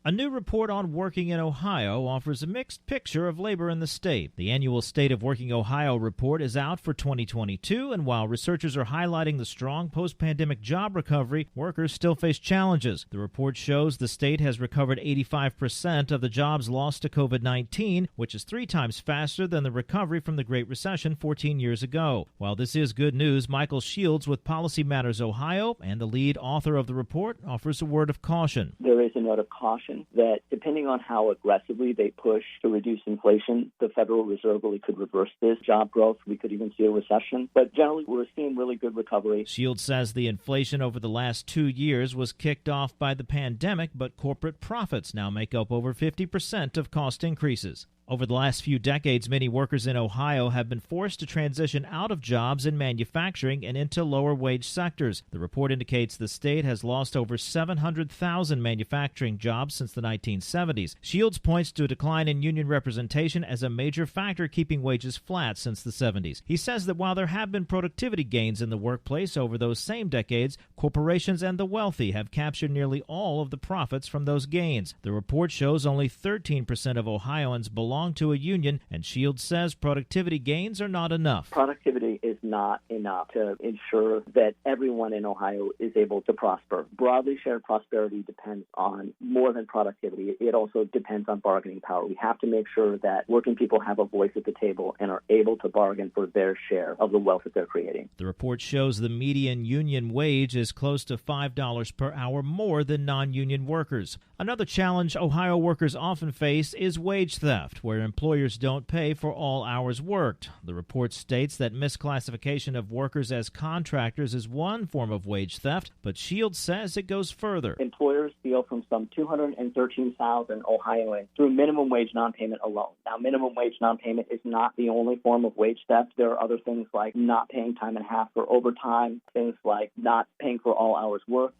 A new report on working in Ohio offers a mixed picture of labor in the state. The annual State of Working Ohio report is out for 2022, and while researchers are highlighting the strong post-pandemic job recovery, workers still face challenges. The report shows the state has recovered 85% of the jobs lost to COVID-19, which is 3 times faster than the recovery from the Great Recession 14 years ago. While this is good news, Michael Shields with Policy Matters Ohio and the lead author of the report offers a word of caution. There is a note of caution that depending on how aggressively they push to reduce inflation, the Federal Reserve really could reverse this job growth. We could even see a recession. But generally, we're seeing really good recovery. Shields says the inflation over the last 2 years was kicked off by the pandemic, but corporate profits now make up over 50% of cost increases. Over the last few decades, many workers in Ohio have been forced to transition out of jobs in manufacturing and into lower-wage sectors. The report indicates the state has lost over 700,000 manufacturing jobs since the 1970s. Shields points to a decline in union representation as a major factor keeping wages flat since the 70s. He says that while there have been productivity gains in the workplace over those same decades, corporations and the wealthy have captured nearly all of the profits from those gains. The report shows only 13% of Ohioans belong to a union, and Shields says productivity gains are not enough. Productivity is not enough to ensure that everyone in Ohio is able to prosper. Broadly shared prosperity depends on more than productivity. It also depends on bargaining power. We have to make sure that working people have a voice at the table and are able to bargain for their share of the wealth that they're creating. The report shows the median union wage is close to $5 per hour more than non-union workers. Another challenge Ohio workers often face is wage theft, where employers don't pay for all hours worked. The report states that misclassification of workers as contractors is one form of wage theft, but Shields says it goes further. Employers steal from some 213,000 Ohioans through minimum wage non-payment alone. Now, minimum wage non-payment is not the only form of wage theft. There are other things like not paying time and a half for overtime, things like not paying for all hours worked.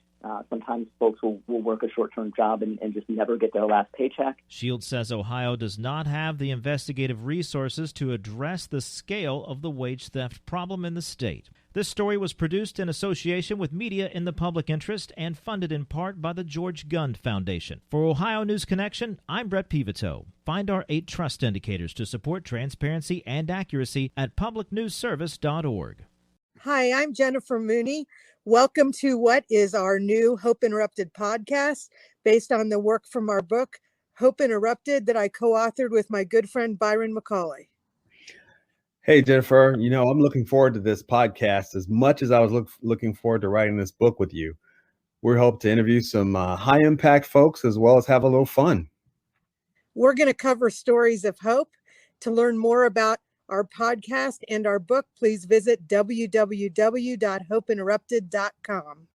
Sometimes folks will work a short-term job and just never get their last paycheck. Shields says Ohio does not have the investigative resources to address the scale of the wage theft problem in the state. This story was produced in association with Media in the Public Interest and funded in part by the George Gund Foundation. For Ohio News Connection, I'm Brett Pivito. Find our 8 trust indicators to support transparency and accuracy at publicnewsservice.org. Hi, I'm Jennifer Mooney. Welcome to what is our new Hope Interrupted podcast based on the work from our book, Hope Interrupted, that I co-authored with my good friend Byron McCauley. Hey, Jennifer, I'm looking forward to this podcast as much as I was looking forward to writing this book with you. We hope to interview some high-impact folks as well as have a little fun. We're going to cover stories of hope. To learn more about our podcast and our book, please visit www.hopeinterrupted.com.